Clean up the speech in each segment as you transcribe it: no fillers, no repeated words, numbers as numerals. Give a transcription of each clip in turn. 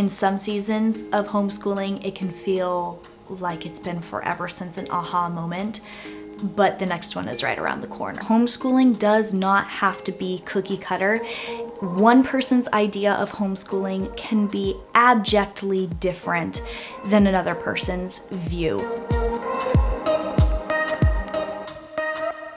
In some seasons of homeschooling, it can feel like it's been forever since an aha moment, but the next one is right around the corner. Homeschooling does not have to be cookie cutter. One person's idea of homeschooling can be abjectly different than another person's view.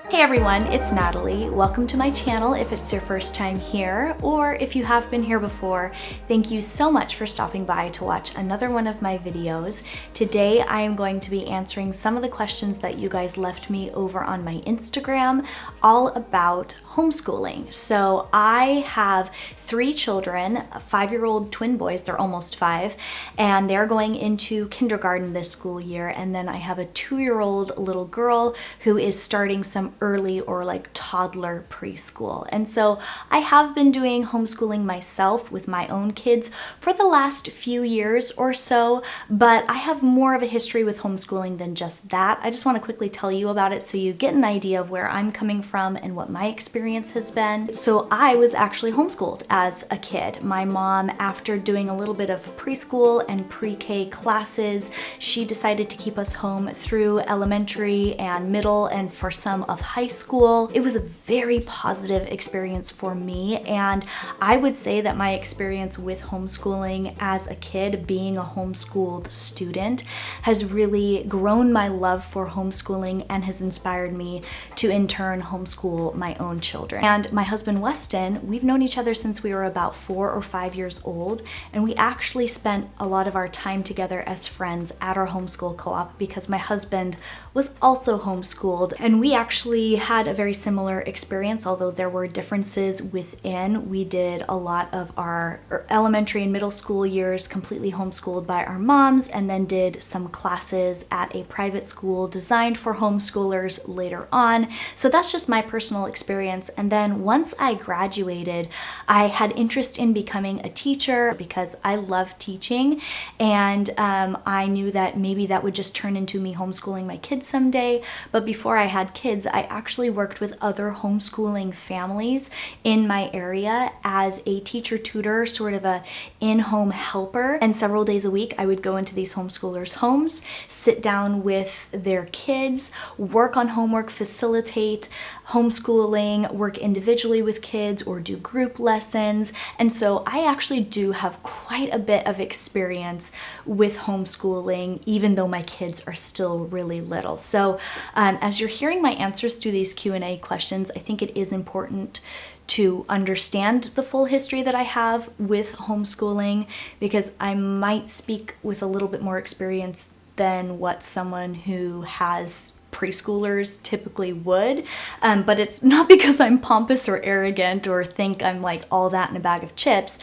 Hey everyone, it's Natalie. Welcome to my channel if it's your first time here, or if you have been here before, thank you so much for stopping by to watch another one of my videos. Today I am going to be answering some of the questions that you guys left me over on my Instagram all about homeschooling. So I have 3 children, 5-year-old twin boys, they're almost 5, and they're going into kindergarten this school year, and then I have a 2-year-old little girl who is starting some early or like toddler preschool. And so I have been doing homeschooling myself with my own kids for the last few years or so, but I have more of a history with homeschooling than just that. I just want to quickly tell you about it so you get an idea of where I'm coming from and what my experience has been. So I was actually homeschooled as a kid. My mom, after doing a little bit of preschool and pre-K classes, she decided to keep us home through elementary and middle and for some of high school. It was a very positive experience for me, and I would say that my experience with homeschooling as a kid, being a homeschooled student, has really grown my love for homeschooling and has inspired me to in turn homeschool my own children. And my husband Weston, we've known each other since we were about 4 or 5 years old, and we actually spent a lot of our time together as friends at our homeschool co-op because my husband was also homeschooled, and we actually had a very similar experience, although there were differences within. We did a lot of our elementary and middle school years completely homeschooled by our moms, and then did some classes at a private school designed for homeschoolers later on. So that's just my personal experience. And then once I graduated, I had interest in becoming a teacher because I love teaching, and I knew that maybe that would just turn into me homeschooling my kids someday. But before I had kids, I actually worked with other homeschooling families in my area as a teacher tutor, sort of a in-home helper. And several days a week, I would go into these homeschoolers' homes, sit down with their kids, work on homework, facilitate homeschooling, work individually with kids, or do group lessons. And so I actually do have quite a bit of experience with homeschooling, even though my kids are still really little. So as you're hearing my answers to these Q&A questions, I think it is important to understand the full history that I have with homeschooling, because I might speak with a little bit more experience than what someone who has preschoolers typically would, but it's not because I'm pompous or arrogant or think I'm like all that in a bag of chips.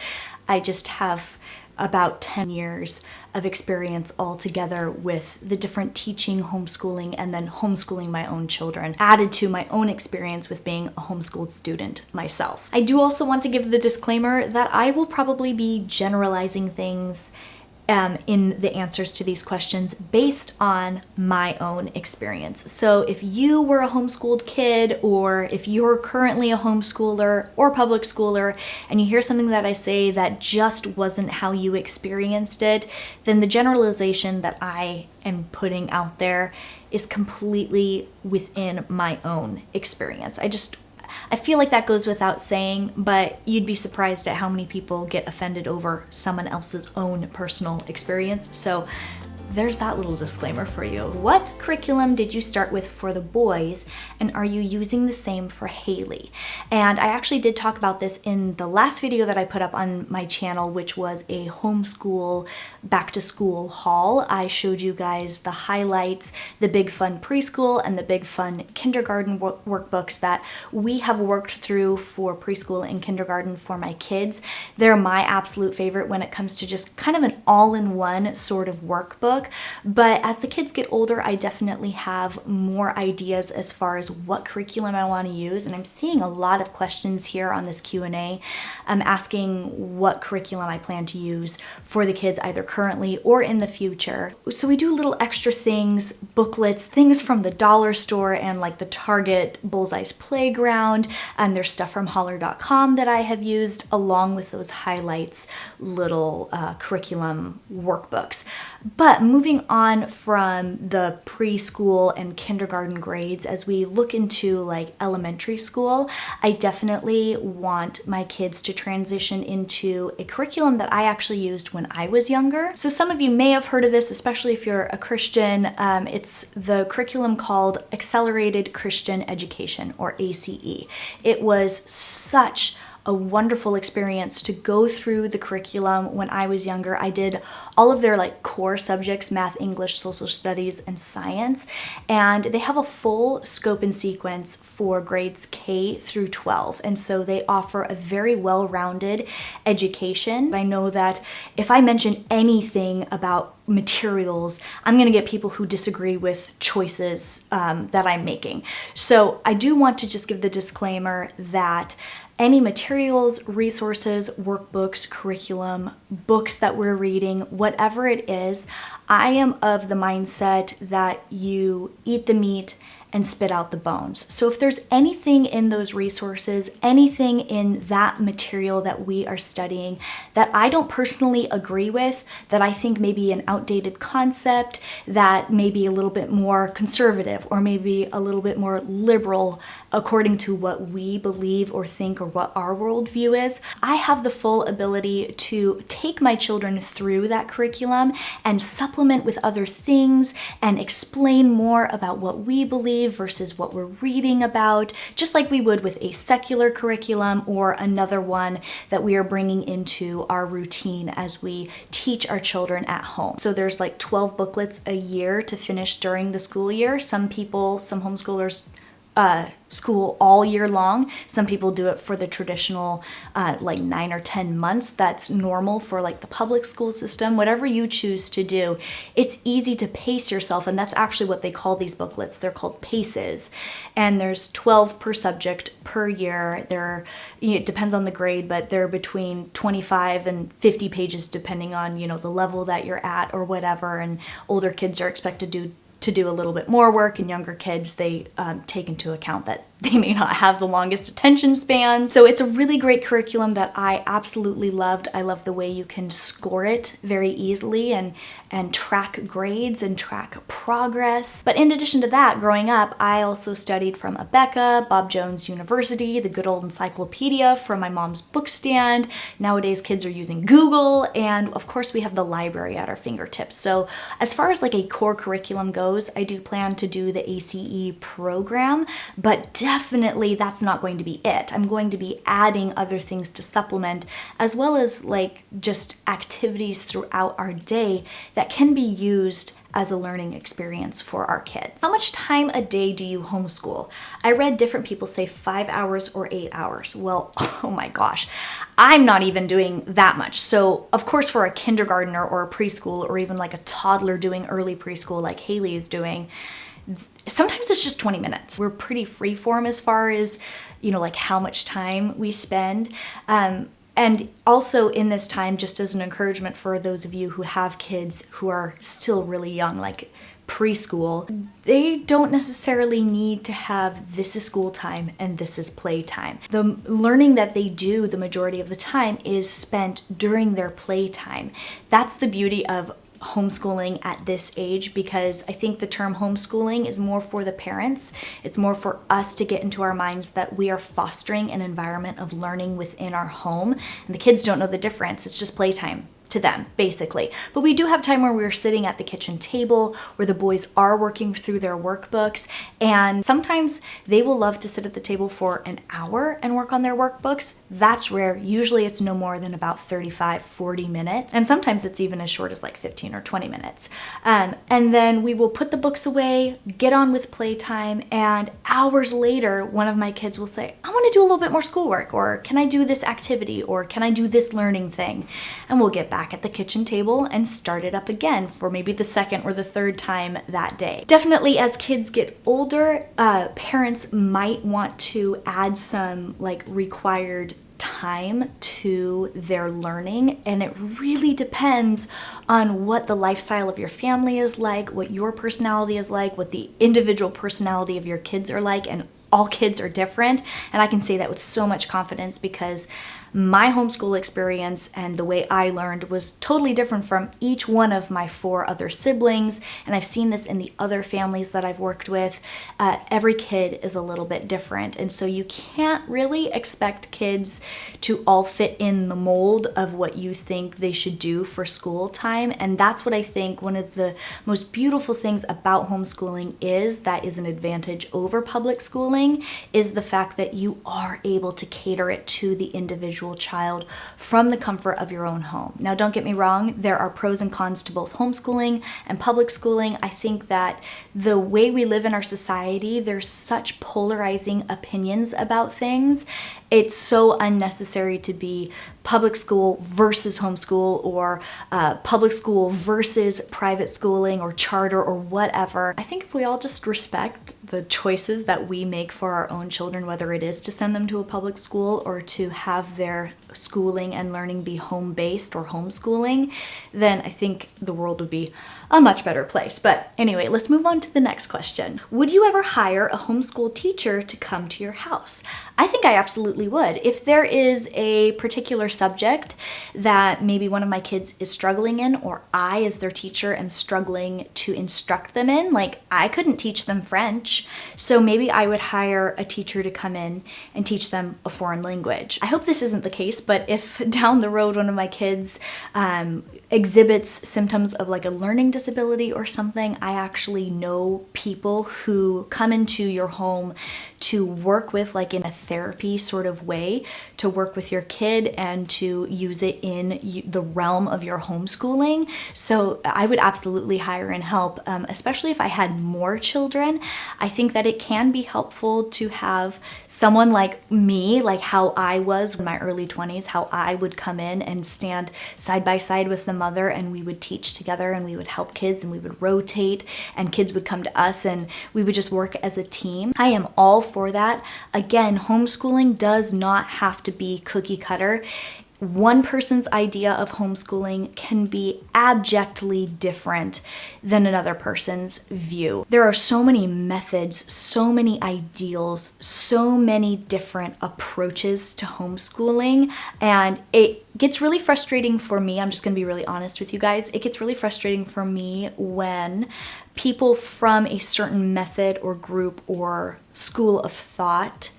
I just have about 10 years of experience altogether with the different teaching, homeschooling, and then homeschooling my own children, added to my own experience with being a homeschooled student myself. I do also want to give the disclaimer that I will probably be generalizing things in the answers to these questions based on my own experience. So if you were a homeschooled kid, or if you're currently a homeschooler or public schooler, and you hear something that I say that just wasn't how you experienced it, then the generalization that I am putting out there is completely within my own experience. I feel like that goes without saying, but you'd be surprised at how many people get offended over someone else's own personal experience. So there's that little disclaimer for you. What curriculum did you start with for the boys, and are you using the same for Haley? And I actually did talk about this in the last video that I put up on my channel, which was a homeschool back to school haul. I showed you guys the highlights, the Big Fun Preschool and the Big Fun Kindergarten workbooks that we have worked through for preschool and kindergarten for my kids. They're my absolute favorite when it comes to just kind of an all-in-one sort of workbook. workbook. But as the kids get older, I definitely have more ideas as far as what curriculum I want to use. And I'm seeing a lot of questions here on this Q&A asking what curriculum I plan to use for the kids either currently or in the future. So we do little extra things, booklets, things from the dollar store and like the Target Bullseye's Playground. And there's stuff from holler.com that I have used along with those highlights little curriculum workbooks. But moving on from the preschool and kindergarten grades, as we look into like elementary school, I definitely want my kids to transition into a curriculum that I actually used when I was younger. So some of you may have heard of this, especially if you're a Christian. It's the curriculum called Accelerated Christian Education, or ACE. It was such a wonderful experience to go through the curriculum when I was younger. I did all of their like core subjects, math, English, social studies, and science. And they have a full scope and sequence for grades K through 12. And so they offer a very well-rounded education. I know that if I mention anything about materials, I'm going to get people who disagree with choices that I'm making. So I do want to just give the disclaimer that any materials, resources, workbooks, curriculum, books that we're reading, whatever it is, I am of the mindset that you eat the meat and spit out the bones. So if there's anything in those resources, anything in that material that we are studying that I don't personally agree with, that I think may be an outdated concept, that may be a little bit more conservative or maybe a little bit more liberal according to what we believe or think or what our worldview is, I have the full ability to take my children through that curriculum and supplement with other things and explain more about what we believe versus what we're reading about, just like we would with a secular curriculum or another one that we are bringing into our routine as we teach our children at home. So there's like 12 booklets a year to finish during the school year. Some homeschoolers school all year long. Some people do it for the traditional like 9 or 10 months. That's normal for like the public school system. Whatever you choose to do, it's easy to pace yourself, and that's actually what they call these booklets. They're called paces, and there's 12 per subject per year. It depends on the grade, but they're between 25 and 50 pages depending on the level that you're at or whatever. And older kids are expected to do a little bit more work, and younger kids, they take into account that they may not have the longest attention span. So it's a really great curriculum that I absolutely loved. I love the way you can score it very easily and track grades and track progress. But in addition to that, growing up, I also studied from Abeka, Bob Jones University, the good old encyclopedia from my mom's book stand. Nowadays, kids are using Google, and of course, we have the library at our fingertips. So as far as like a core curriculum goes, I do plan to do the ACE program, but definitely that's not going to be it. I'm going to be adding other things to supplement, as well as like just activities throughout our day that can be used as a learning experience for our kids. How much time a day do you homeschool? I read different people say 5 hours or 8 hours. Well, oh my gosh, I'm not even doing that much. So of course for a kindergartner or a preschool or even like a toddler doing early preschool like Haley is doing, sometimes it's just 20 minutes. We're pretty freeform as far as, like how much time we spend. And also in this time, just as an encouragement for those of you who have kids who are still really young, like preschool, they don't necessarily need to have this is school time and this is play time. The learning that they do the majority of the time is spent during their play time. That's the beauty of homeschooling at this age, because I think the term homeschooling is more for the parents. It's more for us to get into our minds that we are fostering an environment of learning within our home, and the kids don't know the difference. It's just playtime to them, basically. But we do have time where we're sitting at the kitchen table, where the boys are working through their workbooks, and sometimes they will love to sit at the table for an hour and work on their workbooks. That's rare. Usually it's no more than about 35, 40 minutes, and sometimes it's even as short as like 15 or 20 minutes. And then we will put the books away, get on with playtime, and hours later, one of my kids will say, I want to do a little bit more schoolwork, or can I do this activity, or can I do this learning thing? And we'll get back back at the kitchen table and start it up again for maybe the second or the third time that day. Definitely as kids get older, parents might want to add some like required time to their learning, and it really depends on what the lifestyle of your family is like, what your personality is like, what the individual personality of your kids are like, and all kids are different. And I can say that with so much confidence because my homeschool experience and the way I learned was totally different from each one of my 4 other siblings, and I've seen this in the other families that I've worked with. Every kid is a little bit different, and so you can't really expect kids to all fit in the mold of what you think they should do for school time. And that's what I think one of the most beautiful things about homeschooling is, that is an advantage over public schooling, is the fact that you are able to cater it to the individual child from the comfort of your own home. Now, don't get me wrong, there are pros and cons to both homeschooling and public schooling. I think that the way we live in our society, there's such polarizing opinions about things. It's so unnecessary to be public school versus homeschool, or public school versus private schooling or charter or whatever. I think if we all just respect the choices that we make for our own children, whether it is to send them to a public school or to have their schooling and learning be home-based or homeschooling, then I think the world would be a much better place. But anyway, let's move on to the next question. Would you ever hire a homeschool teacher to come to your house? I think I absolutely would. If there is a particular subject that maybe one of my kids is struggling in, or I as their teacher am struggling to instruct them in, like I couldn't teach them French, so maybe I would hire a teacher to come in and teach them a foreign language. I hope this isn't the case, but if down the road one of my kids exhibits symptoms of like a learning disability or something, I actually know people who come into your home to work with, like in a therapy sort of way, to work with your kid and to use it in the realm of your homeschooling. So I would absolutely hire and help, especially if I had more children. I think that it can be helpful to have someone like me, like how I was in my early 20s, how I would come in and stand side by side with the mother, and we would teach together and we would help kids and we would rotate and kids would come to us and we would just work as a team. I am all for that. Again, homeschooling does not have to be cookie cutter. One person's idea of homeschooling can be abjectly different than another person's view. There are so many methods, so many ideals, so many different approaches to homeschooling, and it gets really frustrating for me. I'm just going to be really honest with you guys. It gets really frustrating for me when people from a certain method or group or school of thought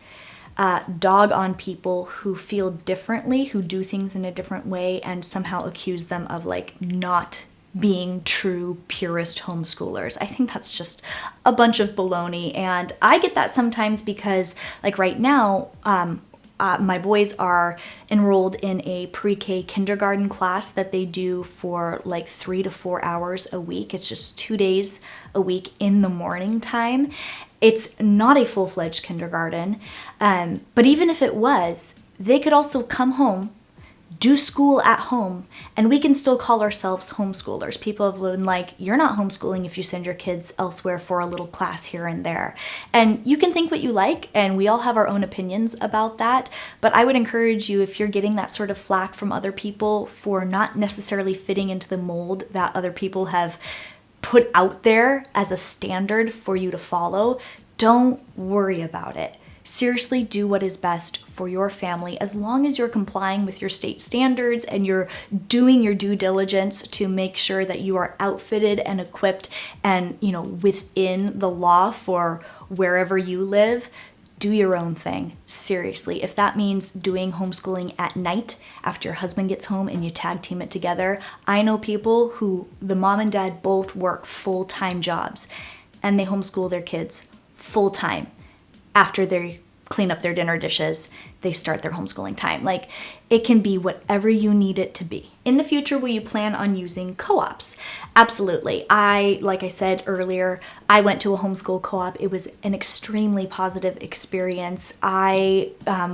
dog on people who feel differently, who do things in a different way, and somehow accuse them of like not being true purist homeschoolers. I think that's just a bunch of baloney, and I get that sometimes because like right now, my boys are enrolled in a pre-K kindergarten class that they do for like 3 to 4 hours a week. It's just 2 days a week in the morning time. It's not a full-fledged kindergarten, but even if it was, they could also come home, do school at home, and we can still call ourselves homeschoolers. People have been like, you're not homeschooling if you send your kids elsewhere for a little class here and there. And you can think what you like, and we all have our own opinions about that, but I would encourage you, if you're getting that sort of flack from other people for not necessarily fitting into the mold that other people have put out there as a standard for you to follow, don't worry about it. Seriously, do what is best for your family, as long as you're complying with your state standards and you're doing your due diligence to make sure that you are outfitted and equipped and, within the law for wherever you live. Do your own thing. Seriously, if that means doing homeschooling at night after your husband gets home and you tag team it together. I know people who the mom and dad both work full-time jobs and they homeschool their kids full-time after they clean up their dinner dishes, they start their homeschooling time. Like, it can be whatever you need it to be. In the future, will you plan on using co-ops? Absolutely. Like I said earlier, I went to a homeschool co-op. It was an extremely positive experience. I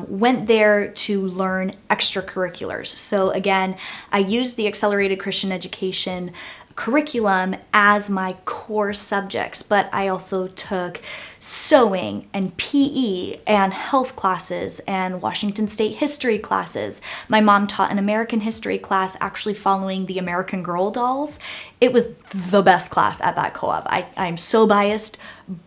went there to learn extracurriculars. So again, I used the Accelerated Christian Education curriculum as my core subjects, but I also took sewing and PE and health classes and Washington State history classes. My mom taught an American history class actually following the American Girl dolls. It was the best class at that co-op. I'm so biased,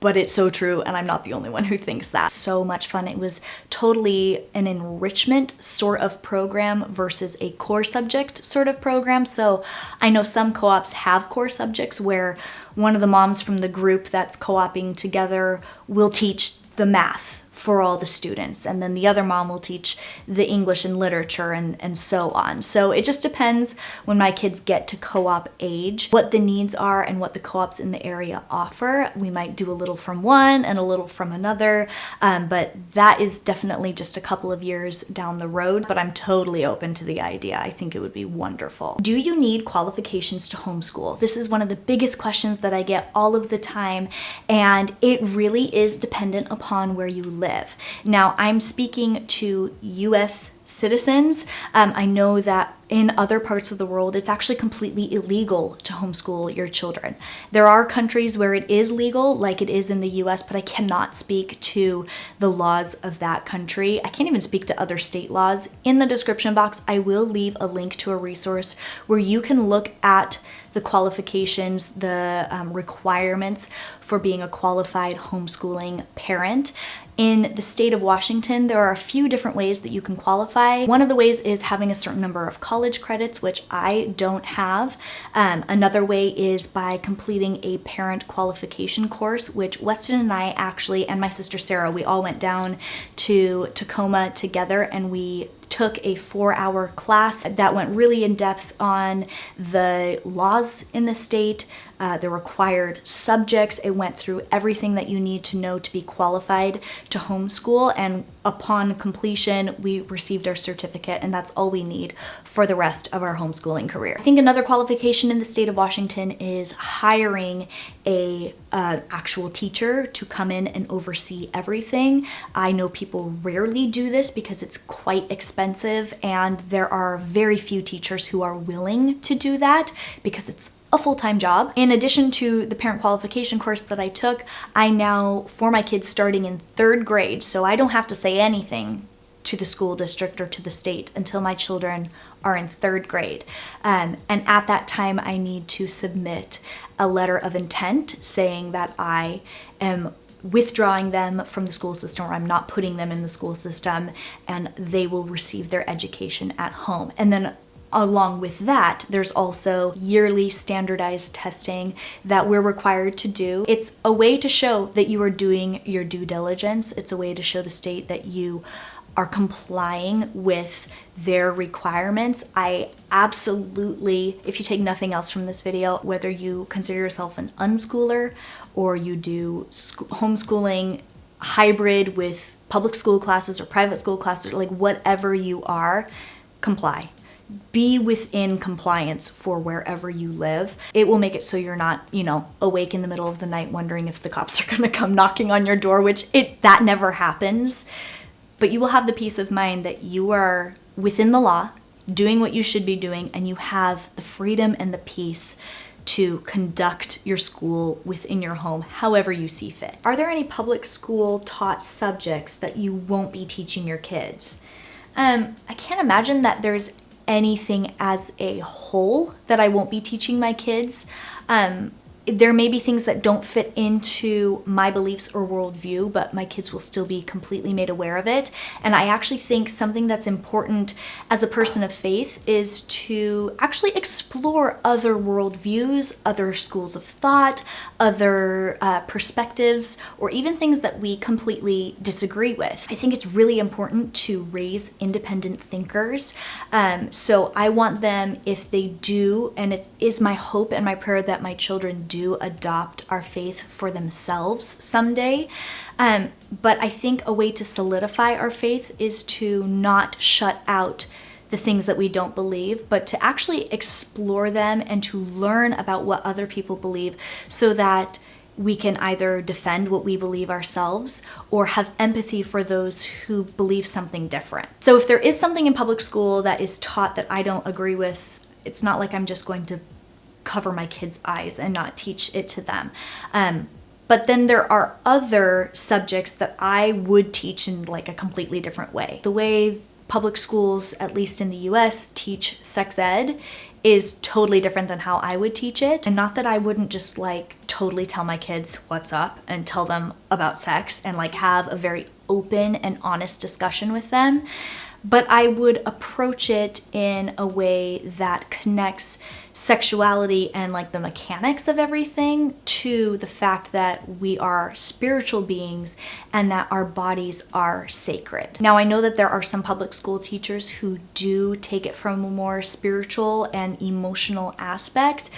but it's so true, and I'm not the only one who thinks that. So much fun. It was totally an enrichment sort of program versus a core subject sort of program. So I know some co-ops have core subjects where one of the moms from the group that's co-oping together will teach the math for all the students, and then the other mom will teach the English and literature and so on. So it just depends when my kids get to co-op age, what the needs are and what the co-ops in the area offer. We might do a little from one and a little from another, but that is definitely just a couple of years down the road, but I'm totally open to the idea. I think it would be wonderful. Do you need qualifications to homeschool? This is one of the biggest questions that I get all of the time, and it really is dependent upon where you live. Now, I'm speaking to US citizens. I know that in other parts of the world, it's actually completely illegal to homeschool your children. There are countries where it is legal, like it is in the US, but I cannot speak to the laws of that country. I can't even speak to other state laws. In the description box, I will leave a link to a resource where you can look at the qualifications, the requirements for being a qualified homeschooling parent. In the state of Washington, there are a few different ways that you can qualify. One of the ways is having a certain number of college credits, which I don't have. Another way is by completing a parent qualification course, which Weston and I actually, and my sister Sarah, we all went down to Tacoma together, and we took a 4-hour class that went really in depth on the laws in the state, the required subjects. It went through everything that you need to know to be qualified to homeschool, and upon completion, we received our certificate, and that's all we need for the rest of our homeschooling career. I think another qualification in the state of Washington is hiring a actual teacher to come in and oversee everything. I know people rarely do this because it's quite expensive, and there are very few teachers who are willing to do that because it's a full-time job. In addition to the parent qualification course that I took, I now, for my kids starting in 3rd grade, so I don't have to say anything to the school district or to the state until my children are in 3rd grade. And at that time, I need to submit a letter of intent saying that I am withdrawing them from the school system, or I'm not putting them in the school system, and they will receive their education at home. And then along with that, there's also yearly standardized testing that we're required to do. It's a way to show that you are doing your due diligence. It's a way to show the state that you are complying with their requirements. I absolutely, if you take nothing else from this video, whether you consider yourself an unschooler or you do homeschooling hybrid with public school classes or private school classes, like whatever you are, comply. Be within compliance for wherever you live. It will make it so you're not, awake in the middle of the night wondering if the cops are going to come knocking on your door, which that never happens. But you will have the peace of mind that you are within the law, doing what you should be doing, and you have the freedom and the peace to conduct your school within your home however you see fit. Are there any public school taught subjects that you won't be teaching your kids? I can't imagine that there's anything as a whole that I won't be teaching my kids. There may be things that don't fit into my beliefs or worldview, but my kids will still be completely made aware of it. And I actually think something that's important as a person of faith is to actually explore other worldviews, other schools of thought, other perspectives, or even things that we completely disagree with. I think it's really important to raise independent thinkers. So I want them, if they do, and it is my hope and my prayer that my children do adopt our faith for themselves someday. But I think a way to solidify our faith is to not shut out the things that we don't believe, but to actually explore them and to learn about what other people believe so that we can either defend what we believe ourselves or have empathy for those who believe something different. So if there is something in public school that is taught that I don't agree with, it's not like I'm just going to cover my kids' eyes and not teach it to them. But then there are other subjects that I would teach in like a completely different way. The way public schools, at least in the US, teach sex ed is totally different than how I would teach it. And not that I wouldn't just like totally tell my kids what's up and tell them about sex and like have a very open and honest discussion with them, but I would approach it in a way that connects sexuality and like the mechanics of everything to the fact that we are spiritual beings and that our bodies are sacred. Now, I know that there are some public school teachers who do take it from a more spiritual and emotional aspect.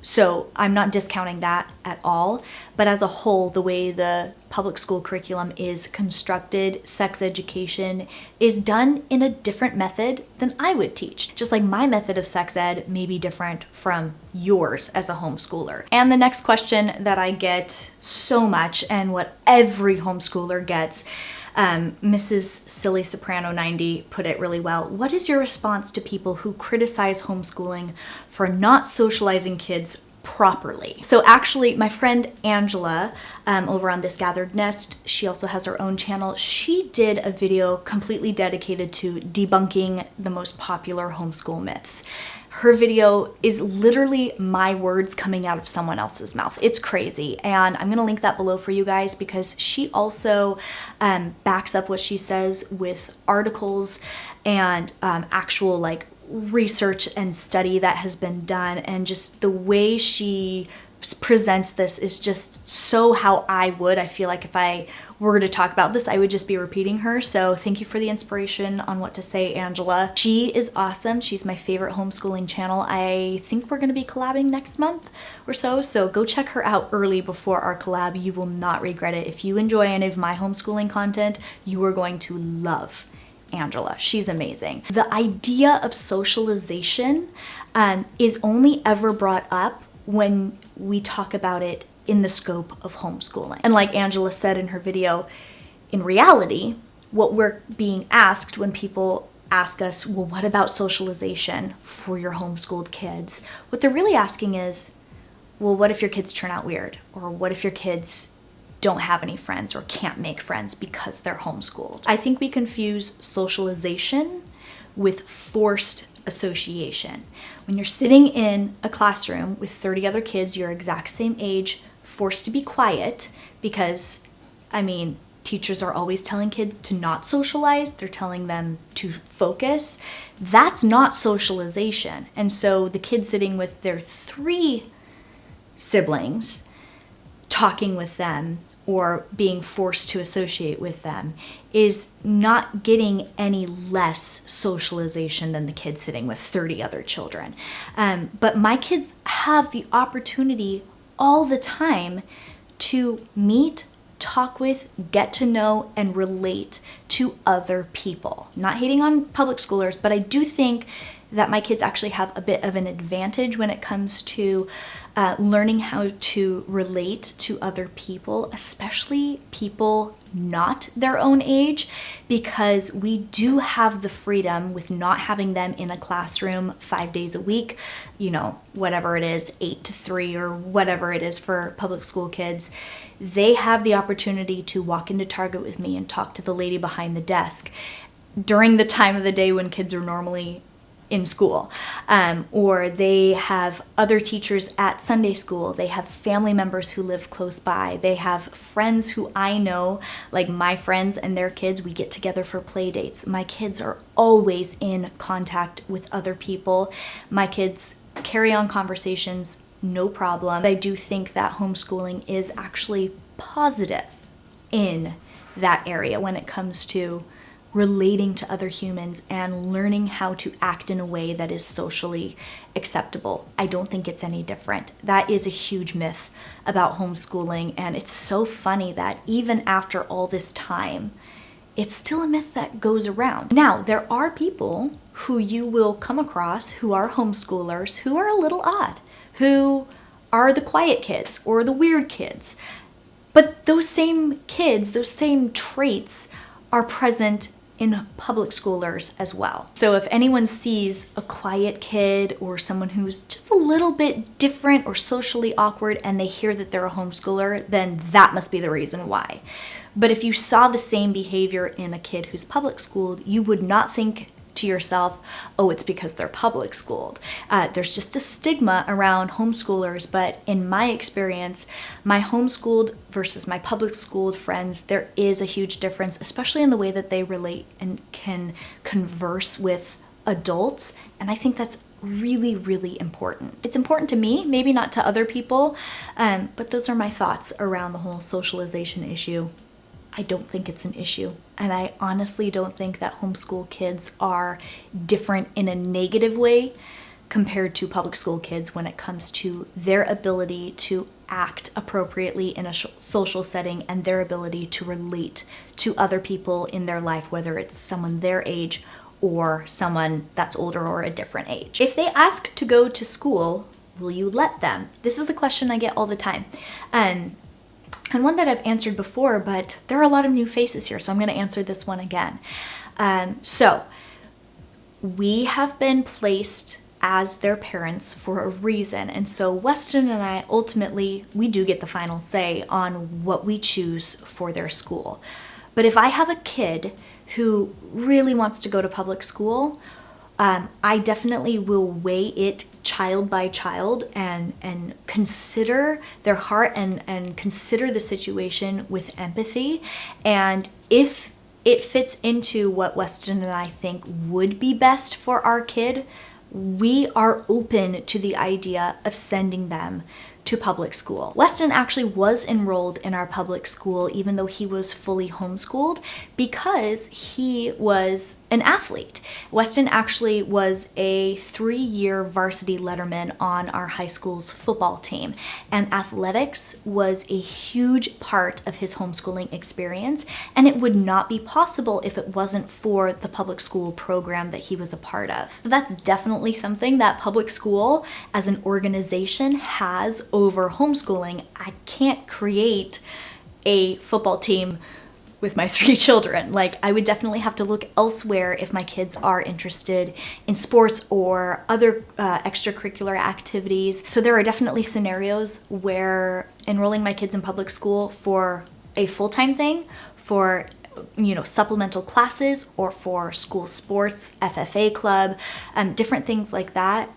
So I'm not discounting that at all, but as a whole, the way the public school curriculum is constructed, sex education is done in a different method than I would teach. Just like my method of sex ed may be different from yours as a homeschooler. And the next question that I get so much, and what every homeschooler gets, Mrs. Silly Soprano 90 put it really well. What is your response to people who criticize homeschooling for not socializing kids properly? So actually, my friend Angela over on This Gathered Nest, she also has her own channel. She did a video completely dedicated to debunking the most popular homeschool myths. Her video is literally my words coming out of someone else's mouth. It's crazy. And I'm going to link that below for you guys because she also backs up what she says with articles and actual like research and study that has been done. And just the way she presents this is just so how I would. I feel like if I were to talk about this, I would just be repeating her. So thank you for the inspiration on what to say, Angela. She is awesome. She's my favorite homeschooling channel. I think we're going to be collabing next month or so. So go check her out early before our collab. You will not regret it. If you enjoy any of my homeschooling content, you are going to love Angela. She's amazing. The idea of socialization is only ever brought up when we talk about it in the scope of homeschooling. And like Angela said in her video, in reality, what we're being asked when people ask us, well, what about socialization for your homeschooled kids? What they're really asking is, well, what if your kids turn out weird? Or what if your kids don't have any friends or can't make friends because they're homeschooled? I think we confuse socialization with forced association. When you're sitting in a classroom with 30 other kids your exact same age, forced to be quiet because, I mean, teachers are always telling kids to not socialize. They're telling them to focus. That's not socialization. And so the kids sitting with their 3 siblings, talking with them or being forced to associate with them is not getting any less socialization than the kid sitting with 30 other children. But my kids have the opportunity all the time to meet, talk with, get to know, and relate to other people. Not hating on public schoolers, but I do think that my kids actually have a bit of an advantage when it comes to learning how to relate to other people, especially people not their own age, because we do have the freedom with not having them in a classroom 5 days a week, you know, whatever it is, 8 to 3 or whatever it is for public school kids. They have the opportunity to walk into Target with me and talk to the lady behind the desk during the time of the day when kids are normally in school, or they have other teachers at Sunday school. They have family members who live close by. They have friends who I know, like my friends and their kids, we get together for play dates. My kids are always in contact with other people. My kids carry on conversations, no problem. I do think that homeschooling is actually positive in that area when it comes to relating to other humans and learning how to act in a way that is socially acceptable. I don't think it's any different. That is a huge myth about homeschooling, and it's so funny that even after all this time, it's still a myth that goes around. Now, there are people who you will come across who are homeschoolers who are a little odd, who are the quiet kids or the weird kids. But those same kids, those same traits are present in public schoolers as well. So if anyone sees a quiet kid or someone who's just a little bit different or socially awkward and they hear that they're a homeschooler, then that must be the reason why. But if you saw the same behavior in a kid who's public schooled, you would not think to yourself, oh, it's because they're public schooled. There's just a stigma around homeschoolers, but in my experience, my homeschooled versus my public schooled friends, there is a huge difference, especially in the way that they relate and can converse with adults, and I think that's really, really important. It's important to me, maybe not to other people, but those are my thoughts around the whole socialization issue. I don't think it's an issue. And I honestly don't think that homeschool kids are different in a negative way compared to public school kids when it comes to their ability to act appropriately in a social setting and their ability to relate to other people in their life, whether it's someone their age or someone that's older or a different age. If they ask to go to school, will you let them? This is a question I get all the time. And one that I've answered before, but there are a lot of new faces here, so I'm going to answer this one again. So we have been placed as their parents for a reason. And so Weston and I, ultimately, we do get the final say on what we choose for their school. But if I have a kid who really wants to go to public school, I definitely will weigh it child by child and consider their heart and consider the situation with empathy. And if it fits into what Weston and I think would be best for our kid, we are open to the idea of sending them to public school. Weston actually was enrolled in our public school even though he was fully homeschooled because he was an athlete. Weston actually was a 3-year varsity letterman on our high school's football team, and athletics was a huge part of his homeschooling experience, and it would not be possible if it wasn't for the public school program that he was a part of. So that's definitely something that public school as an organization has over homeschooling. I can't create a football team with my 3 children. Like, I would definitely have to look elsewhere if my kids are interested in sports or other extracurricular activities. So there are definitely scenarios where enrolling my kids in public school for a full-time thing, for supplemental classes, or for school sports, FFA club, different things like that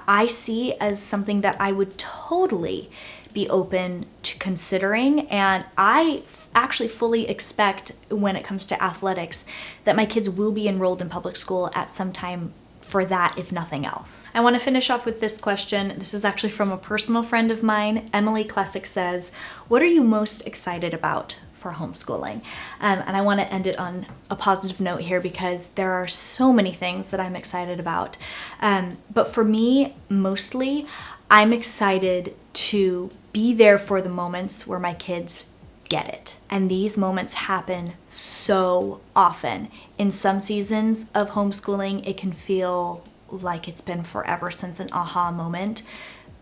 I see as something that I would totally be open to considering. And I actually fully expect, when it comes to athletics, that my kids will be enrolled in public school at some time for that, if nothing else. I want to finish off with this question. This is actually from a personal friend of mine. Emily Classic says, what are you most excited about for homeschooling? And I want to end it on a positive note here because there are so many things that I'm excited about. But for me, mostly, I'm excited to be there for the moments where my kids get it. And these moments happen so often. In some seasons of homeschooling, it can feel like it's been forever since an aha moment,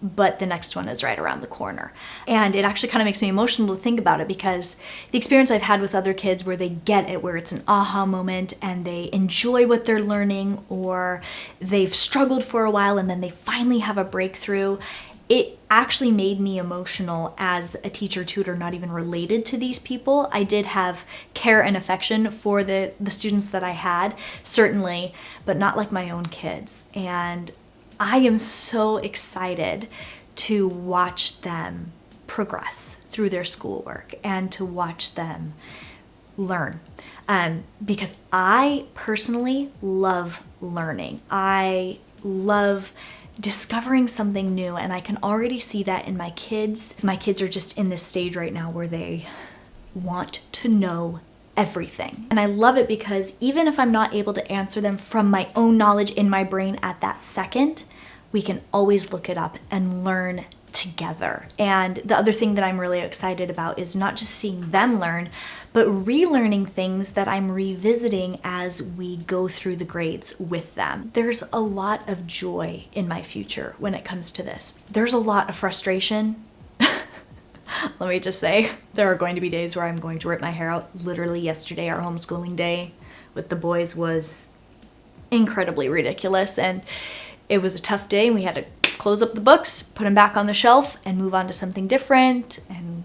but the next one is right around the corner. And it actually kind of makes me emotional to think about it because the experience I've had with other kids where they get it, where it's an aha moment and they enjoy what they're learning, or they've struggled for a while and then they finally have a breakthrough, it actually made me emotional as a teacher tutor, not even related to these people. I did have care and affection for the students that I had, certainly, but not like my own kids. And I am so excited to watch them progress through their schoolwork and to watch them learn. Because I personally love learning. I love discovering something new, and I can already see that in my kids. My kids are just in this stage right now where they want to know everything. And I love it because even if I'm not able to answer them from my own knowledge in my brain at that second, we can always look it up and learn together. And the other thing that I'm really excited about is not just seeing them learn, but relearning things that I'm revisiting as we go through the grades with them. There's a lot of joy in my future when it comes to this. There's a lot of frustration. Let me just say, there are going to be days where I'm going to rip my hair out. Literally yesterday, our homeschooling day with the boys was incredibly ridiculous, and it was a tough day, and we had to close up the books, put them back on the shelf, and move on to something different, and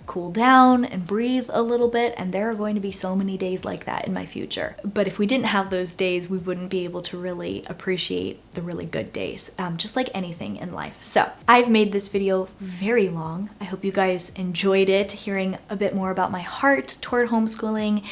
cool down and breathe a little bit. And there are going to be so many days like that in my future. But if we didn't have those days, we wouldn't be able to really appreciate the really good days, just like anything in life. So I've made this video very long. I hope you guys enjoyed it, hearing a bit more about my heart toward homeschooling,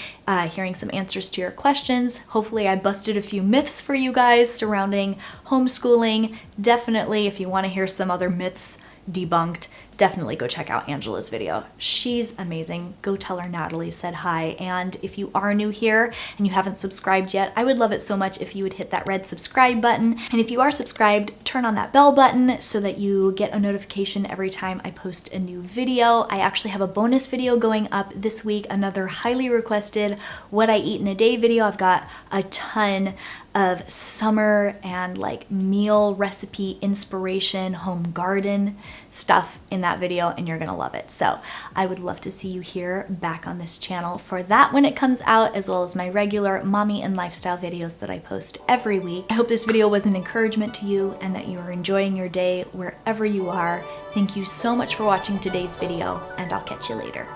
hearing some answers to your questions. Hopefully I busted a few myths for you guys surrounding homeschooling. Definitely, if you want to hear some other myths debunked, definitely go check out Angela's video. She's amazing. Go tell her Natalie said hi. And if you are new here and you haven't subscribed yet, I would love it so much if you would hit that red subscribe button. And if you are subscribed, turn on that bell button so that you get a notification every time I post a new video. I actually have a bonus video going up this week, another highly requested what I eat in a day video. I've got a ton of summer and like meal recipe inspiration, home garden stuff in that video, and you're gonna love it. So I would love to see you here back on this channel for that when it comes out, as well as my regular mommy and lifestyle videos that I post every week. I hope this video was an encouragement to you and that you are enjoying your day wherever you are. Thank you so much for watching today's video, and I'll catch you later.